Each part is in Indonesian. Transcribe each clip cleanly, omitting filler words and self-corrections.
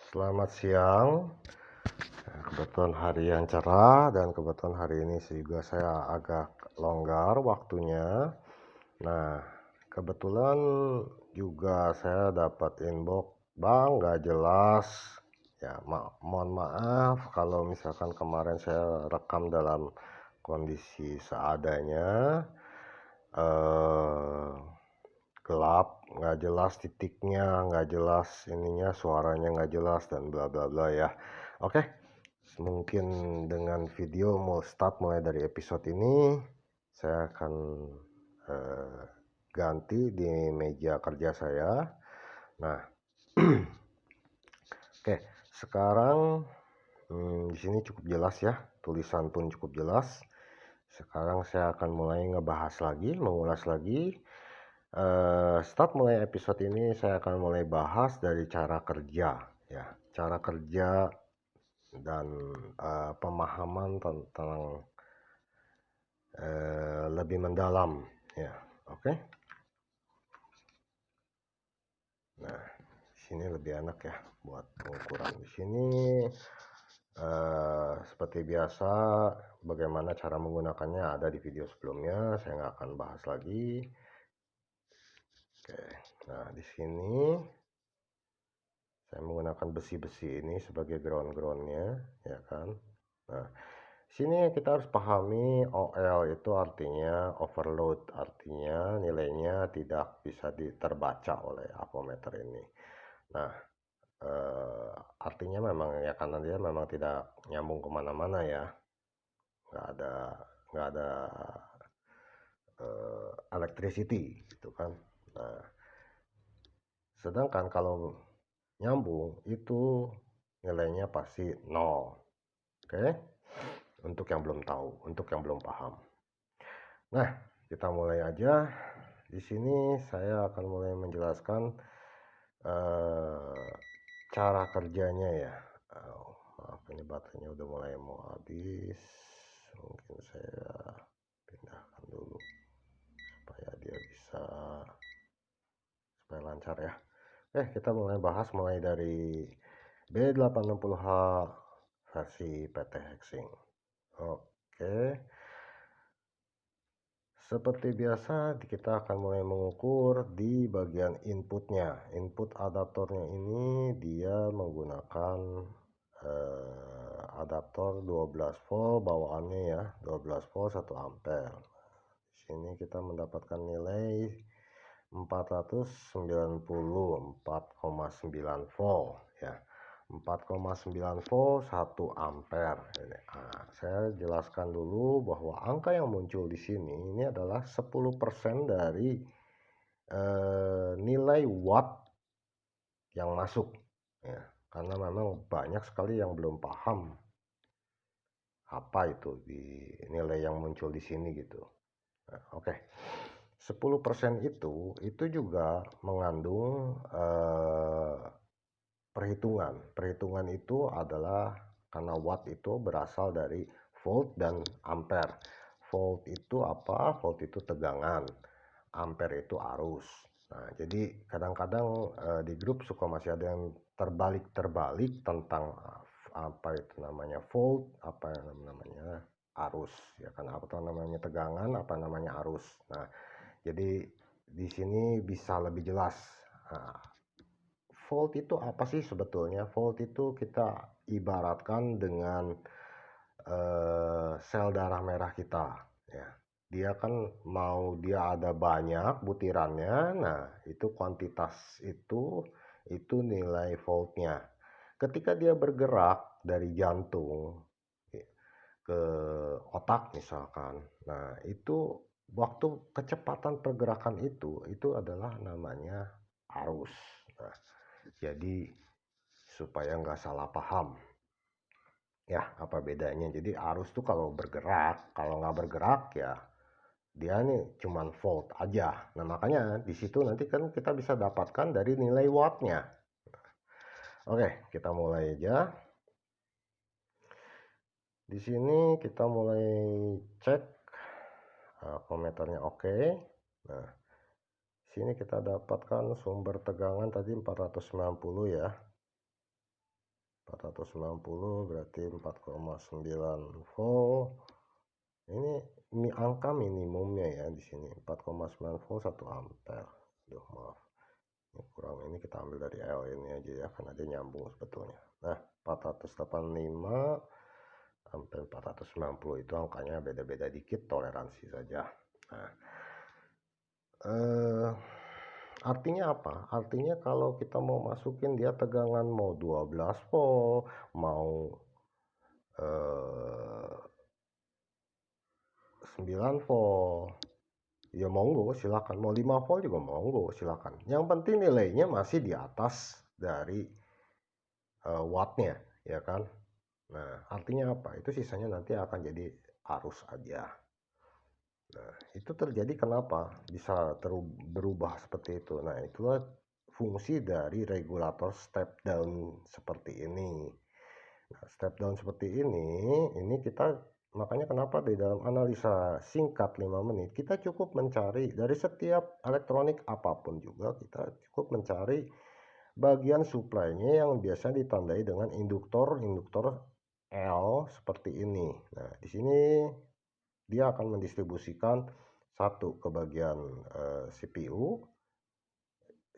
Selamat siang. Kebetulan hari yang cerah dan kebetulan hari ini juga saya agak longgar waktunya. Nah, kebetulan juga saya dapat inbox, Bang, nggak jelas. Ya, mohon maaf kalau misalkan kemarin saya rekam dalam kondisi seadanya. Eh, Gelap, nggak jelas titiknya, nggak jelas ininya, suaranya nggak jelas dan bla bla bla ya. Oke, mungkin dengan video mau start mulai dari episode ini, saya akan eh, ganti di meja kerja saya. Nah, oke, sekarang di sini cukup jelas ya, tulisan pun cukup jelas. Sekarang saya akan mulai ngebahas lagi, mengulas lagi. Start mulai episode ini saya akan mulai bahas dari cara kerja ya, cara kerja dan pemahaman tentang lebih mendalam ya. Oke. Nah, sini lebih enak ya buat pengukuran. Di sini seperti biasa bagaimana cara menggunakannya ada di video sebelumnya, saya nggak akan bahas lagi. Oke. Nah, di sini saya menggunakan besi-besi ini sebagai ground-groundnya ya kan. Nah, sini kita harus pahami OL itu artinya overload, artinya nilainya tidak bisa terbaca oleh apometer ini. Nah, artinya memang ya karena dia memang tidak nyambung kemana-mana ya, nggak ada electricity gitu kan. Nah, sedangkan kalau nyambung itu nilainya pasti 0. Oke, untuk yang belum tahu, untuk yang belum paham. Nah, kita mulai aja. Di sini saya akan mulai menjelaskan cara kerjanya ya. Maaf, ini baterainya udah mulai mau habis. Mungkin saya pindahkan dulu supaya dia bisa, supaya lancar ya. Kita mulai bahas mulai dari B860H versi PT Hexing. Oke. Seperti biasa kita akan mulai mengukur di bagian inputnya. Input adaptornya ini dia menggunakan adaptor 12 volt bawaannya ya, 12 volt 1 ampere. Di sini kita mendapatkan nilai 494,9 volt ya. 4,9 volt 1 ampere. Nah, saya jelaskan dulu bahwa angka yang muncul di sini ini adalah 10% dari nilai watt yang masuk ya. Karena memang banyak sekali yang belum paham apa itu di nilai yang muncul di sini gitu. Nah, oke. 10% itu juga mengandung perhitungan. Perhitungan itu adalah karena watt itu berasal dari volt dan ampere. Volt itu apa? Volt itu tegangan, ampere itu arus. Nah, jadi kadang-kadang di grup suka masih ada yang terbalik-terbalik tentang apa itu namanya volt, apa yang namanya arus, ya kan, apa namanya tegangan, apa namanya arus. Nah, jadi di sini bisa lebih jelas. Nah, volt itu apa sih sebetulnya? Volt itu kita ibaratkan dengan sel darah merah kita ya. Dia kan mau dia ada banyak butirannya. Nah, itu kuantitas itu nilai voltnya. Ketika dia bergerak dari jantung ke otak misalkan. Nah, itu waktu kecepatan pergerakan itu adalah namanya arus. Nah, jadi supaya nggak salah paham ya apa bedanya. Jadi arus tuh kalau bergerak, kalau nggak bergerak ya dia nih cuman volt aja. Nah, makanya di situ nanti kan kita bisa dapatkan dari nilai wattnya. Oke, kita mulai aja. Di sini kita mulai cek komentarnya oke. Nah, sini kita dapatkan sumber tegangan tadi 490 ya. 490 berarti 4,9 volt. Ini angka minimumnya ya di sini 4,9 volt 1 ampere. Aduh, maaf. Ini kurang, ini kita ambil dari L ini aja ya karena dia nyambung sebetulnya. Nah, 485 sampai 490 itu angkanya beda-beda dikit, toleransi saja. Nah, artinya apa? Artinya kalau kita mau masukin dia tegangan mau 12 volt, mau 9 volt, ya monggo silakan. Mau 5 volt juga monggo silakan. Yang penting nilainya masih di atas dari wattnya, ya kan? Nah, artinya apa? Itu sisanya nanti akan jadi arus aja. Nah, itu terjadi kenapa bisa berubah seperti itu. Nah, itulah fungsi dari regulator step down seperti ini. Nah, step down seperti ini kita makanya kenapa di dalam analisa singkat 5 menit kita cukup mencari dari setiap elektronik apapun juga kita cukup mencari bagian supply-nya yang biasa ditandai dengan induktor L seperti ini. Nah, di sini dia akan mendistribusikan satu ke bagian CPU.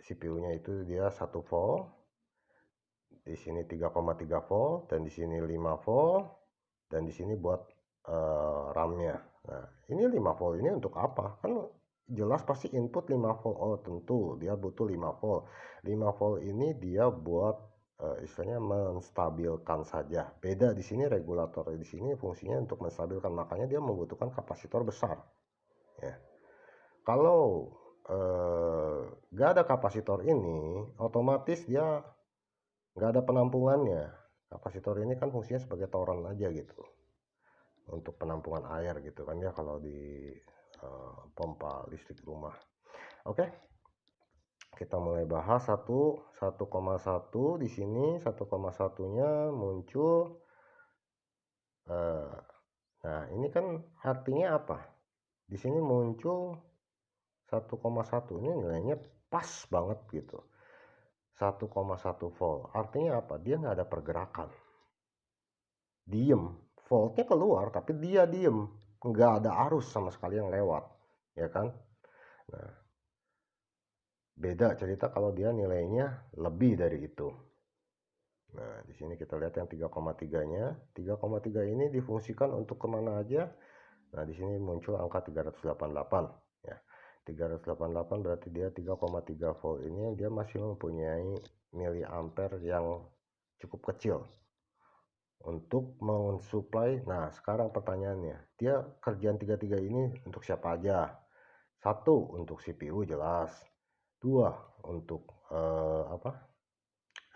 CPU-nya itu dia 1 volt. Di sini 3,3 volt dan di sini 5 volt dan di sini buat RAM-nya. Nah, ini 5 volt ini untuk apa? Kan jelas pasti input 5 volt. Oh, tentu dia butuh 5 volt. 5 volt ini dia buat istilahnya menstabilkan saja. Beda di sini regulator di sini fungsinya untuk menstabilkan, makanya dia membutuhkan kapasitor besar. Ya. Kalau nggak ada kapasitor ini, otomatis dia nggak ada penampungannya. Kapasitor ini kan fungsinya sebagai toren aja gitu, untuk penampungan air gitu kan ya kalau di pompa listrik rumah. Oke, kita mulai bahas 1,1 di sini 1,1-nya muncul. Nah, ini kan artinya apa? Di sini muncul 1,1, ini nilainya pas banget gitu. 1,1 volt. Artinya apa? Dia nggak ada pergerakan. Diem. Voltnya keluar, tapi dia diem. Nggak ada arus sama sekali yang lewat. Ya kan? Nah, beda cerita kalau dia nilainya lebih dari itu. Nah, di sini kita lihat yang 3,3-nya. 3,3 ini difungsikan untuk kemana aja? Nah, di sini muncul angka 388. Ya. 388 berarti dia 3,3 volt ini dia masih mempunyai miliampere yang cukup kecil untuk mensuplai. Nah, sekarang pertanyaannya, dia kerjaan 33 ini untuk siapa aja? Satu, untuk CPU jelas. Dua, untuk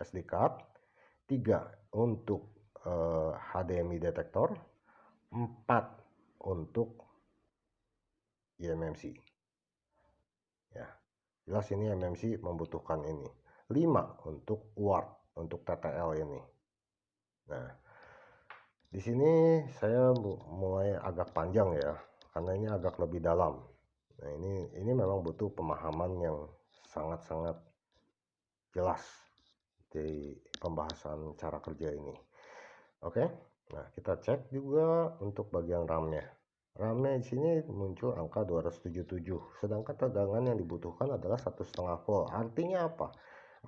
SD card. Tiga, untuk HDMI detektor. Empat, untuk eMMC. Ya, jelas ini eMMC membutuhkan ini. 5 untuk UART, untuk TTL ini. Nah, di sini saya mulai agak panjang ya, karena ini agak lebih dalam. Nah, ini memang butuh pemahaman yang sangat-sangat jelas di pembahasan cara kerja ini. Oke, nah kita cek juga untuk bagian RAM-nya. RAM-nya di sini muncul angka 277, sedangkan tegangan yang dibutuhkan adalah 1,5 volt. Artinya apa?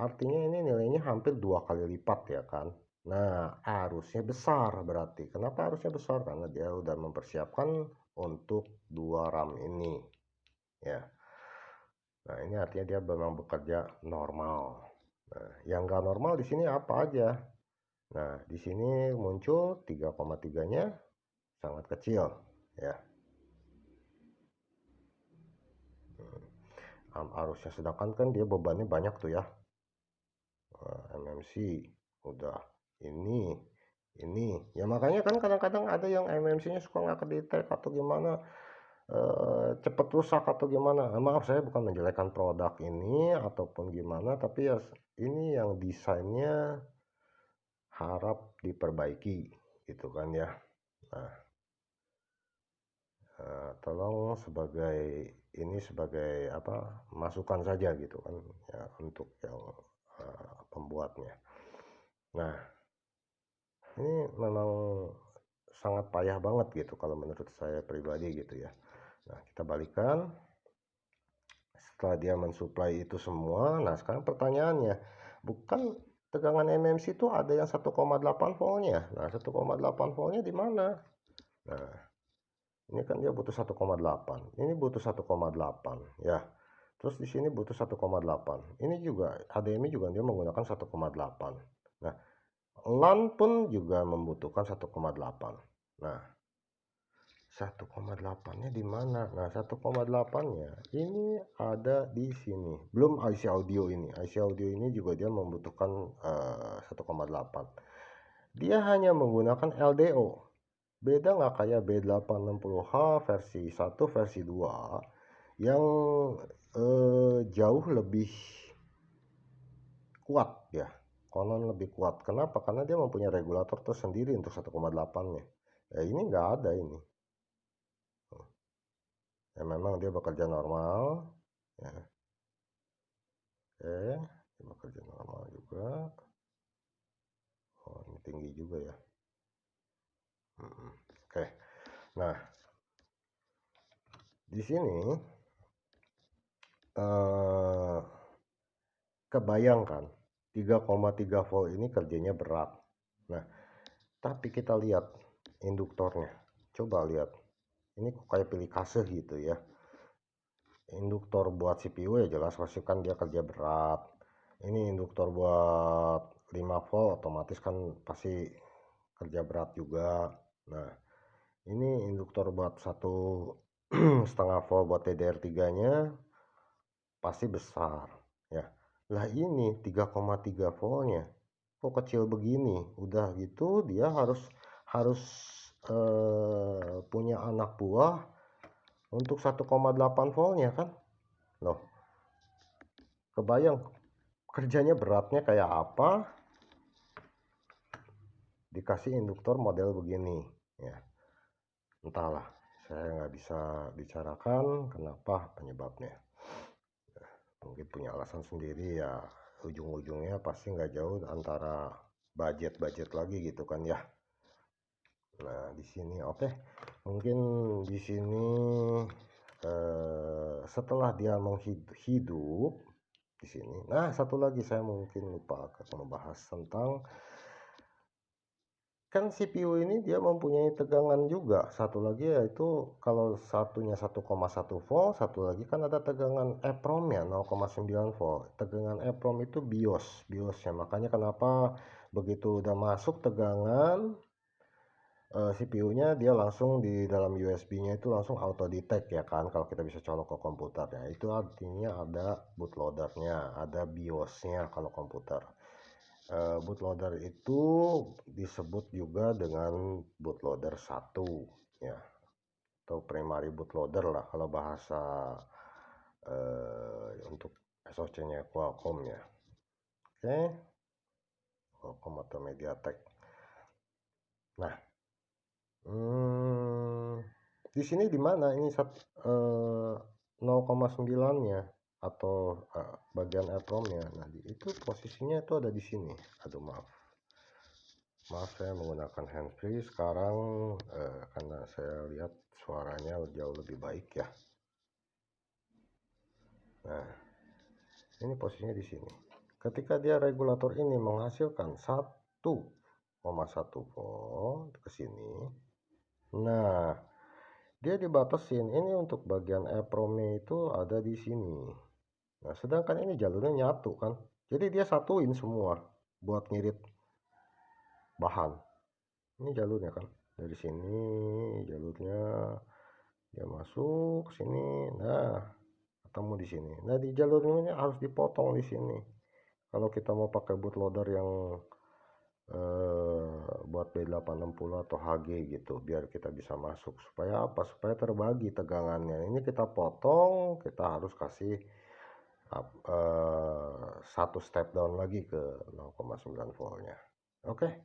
Artinya ini nilainya hampir 2 kali lipat ya kan. Nah, arusnya besar berarti. Kenapa arusnya besar? Karena dia udah mempersiapkan untuk 2 RAM ini. Ya. Nah, ini artinya dia memang bekerja normal. Nah, yang nggak normal di sini apa aja? Nah, di sini muncul 3,3-nya sangat kecil ya. Arusnya sedangkan kan dia bebannya banyak tuh ya. MMC udah ini ya, makanya kan kadang-kadang ada yang MMC-nya suka nggak kedetek atau gimana, cepet rusak atau gimana. Maaf, saya bukan menjelekkan produk ini ataupun gimana, tapi ya ini yang desainnya harap diperbaiki gitu kan ya. Nah, tolong sebagai apa, masukan saja gitu kan ya untuk yang pembuatnya. Nah, Ini memang sangat payah banget gitu kalau menurut saya pribadi gitu ya. Nah, kita balikan. Setelah dia mensuplai itu semua, nah sekarang pertanyaannya, bukan tegangan MMC itu ada yang 1,8 voltnya. Nah, 1,8 voltnya di mana? Nah, ini kan dia butuh 1,8. Ini butuh 1,8 ya. Terus di sini butuh 1,8. Ini juga HDMI juga dia menggunakan 1,8. Nah, LAN pun juga membutuhkan 1,8. Nah, 1,8-nya di mana? Nah, 1,8-nya ini ada di sini. Belum IC audio ini. IC audio ini juga dia membutuhkan 1,8. Dia hanya menggunakan LDO. Beda nggak kayak B860H versi 1 versi 2 yang jauh lebih kuat ya. Konon lebih kuat. Kenapa? Karena dia mempunyai regulator tersendiri untuk 1,8-nya. Ya, ini nggak ada ini. Ya, memang dia bekerja normal ya. Oke, dia bekerja normal juga. Oh, ini tinggi juga ya. Oke, nah di sini kebayangkan 3,3 volt ini kerjanya berat. Nah, tapi kita lihat induktornya. Coba lihat, ini kok kayak pilih kasih gitu ya. Induktor buat CPU ya jelas pasti kan dia kerja berat. Ini induktor buat 5 volt otomatis kan pasti kerja berat juga. Nah, ini induktor buat 1,5 volt buat TDR3 nya pasti besar ya. Lah ini 3,3 voltnya kok kecil begini. Udah gitu dia harus harus punya anak buah untuk 1,8 voltnya kan. Loh, kebayang kerjanya beratnya kayak apa dikasih induktor model begini ya. Entahlah, saya nggak bisa bicarakan kenapa penyebabnya. Mungkin punya alasan sendiri ya, ujung-ujungnya pasti nggak jauh antara budget lagi gitu kan ya. Nah, di sini oke. Mungkin di sini setelah dia menghidup di sini. Nah, satu lagi saya mungkin lupa membahas tentang kan CPU ini dia mempunyai tegangan juga. Satu lagi yaitu kalau satunya 1,1 volt, satu lagi kan ada tegangan EEPROM-nya 0,9 volt. Tegangan EEPROM itu BIOS-nya. Makanya kenapa begitu udah masuk tegangan CPU-nya dia langsung di dalam USB-nya itu langsung auto detect ya kan kalau kita bisa colok ke komputernya. Itu artinya ada bootloader-nya, ada BIOS-nya kalau komputer. Bootloader itu disebut juga dengan bootloader 1 ya, atau primary bootloader lah kalau bahasa untuk SoC-nya Qualcomm ya. Oke, Qualcomm atau MediaTek. Nah, di sini di mana ini 0,9-nya atau bagian EEPROM-nya. Nah, itu posisinya itu ada di sini. Aduh, maaf saya menggunakan handsfree sekarang karena saya lihat suaranya jauh lebih baik ya. Nah, ini posisinya di sini. Ketika dia regulator ini menghasilkan 1,1 volt ke sini. Nah, dia dibatasin ini untuk bagian EEPROM-nya itu ada di sini. Nah, sedangkan ini jalurnya nyatu kan. Jadi dia satuin semua buat ngirit bahan. Ini jalurnya kan. Dari sini jalurnya dia masuk sini. Nah, ketemu di sini. Nah, di jalurnya harus dipotong di sini. Kalau kita mau pakai bootloader yang buat B860 atau HG gitu, biar kita bisa masuk. Supaya apa? Supaya terbagi tegangannya. Ini kita potong, kita harus kasih satu step down lagi ke 0,9 voltnya. Oke,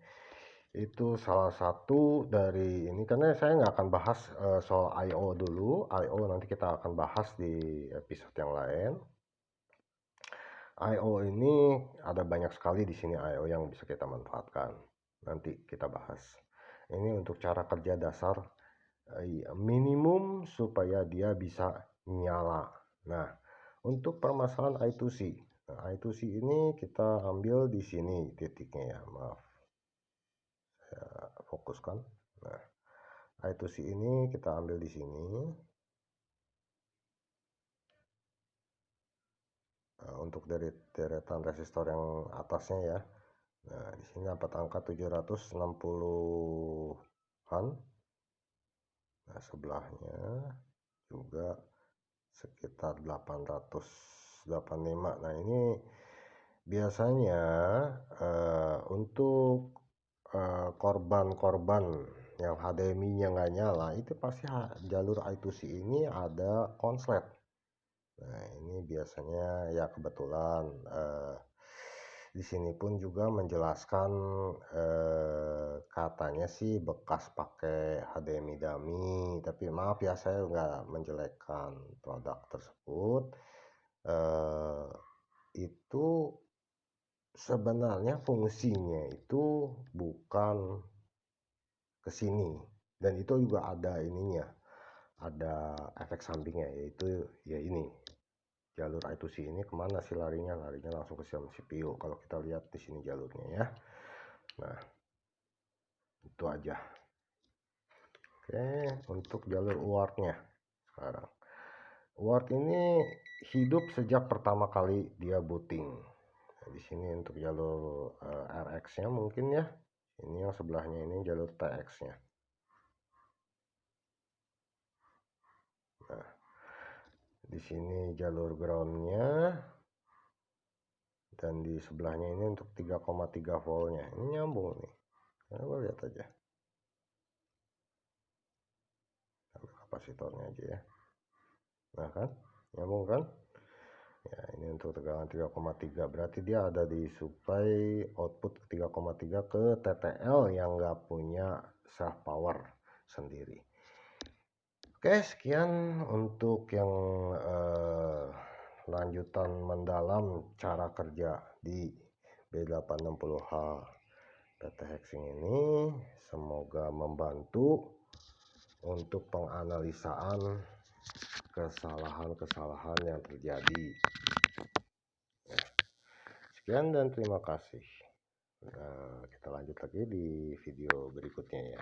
itu salah satu dari ini karena saya nggak akan bahas soal I/O dulu. I/O nanti kita akan bahas di episode yang lain. I/O ini ada banyak sekali di sini I/O yang bisa kita manfaatkan. nanti kita bahas. Ini untuk cara kerja dasar minimum supaya dia bisa nyala. Nah, untuk permasalahan I2C. Nah, I2C ini kita ambil di sini titiknya ya, maaf. Saya fokuskan. Nah, I2C ini kita ambil di sini. Nah, untuk dari deretan resistor yang atasnya ya. Nah, di sini dapat angka 760-an. Nah, sebelahnya juga sekitar 885. Nah, ini biasanya untuk korban-korban yang HDMI-nya nggak nyala itu pasti jalur I2C ini ada konslet. Nah, ini biasanya ya kebetulan di sini pun juga menjelaskan katanya sih bekas pakai HDMI dummy, tapi maaf ya saya nggak menjelekkan produk tersebut. Itu sebenarnya fungsinya itu bukan ke sini, dan itu juga ada ininya, ada efek sampingnya, yaitu ya ini jalur I2C ini kemana sih larinya langsung ke CPU kalau kita lihat di sini jalurnya ya. Nah, itu aja. Oke, untuk jalur UART-nya sekarang. UART ini hidup sejak pertama kali dia booting. Nah, di sini untuk jalur RX-nya mungkin ya. Ini yang sebelahnya ini jalur TX-nya. Nah, di sini jalur ground-nya, dan di sebelahnya ini untuk 3,3 voltnya. Ini nyambung nih. Coba lihat aja. Ambil kapasitornya aja ya. Nah kan, nyambung kan? Ya, ini untuk tegangan 3,3, berarti dia ada di supply output 3,3 ke TTL yang nggak punya self power sendiri. Oke, sekian untuk yang lanjutan mendalam cara kerja di B860H PT Hexing ini. Semoga membantu untuk penganalisaan kesalahan-kesalahan yang terjadi. Sekian dan terima kasih. Nah, kita lanjut lagi di video berikutnya ya.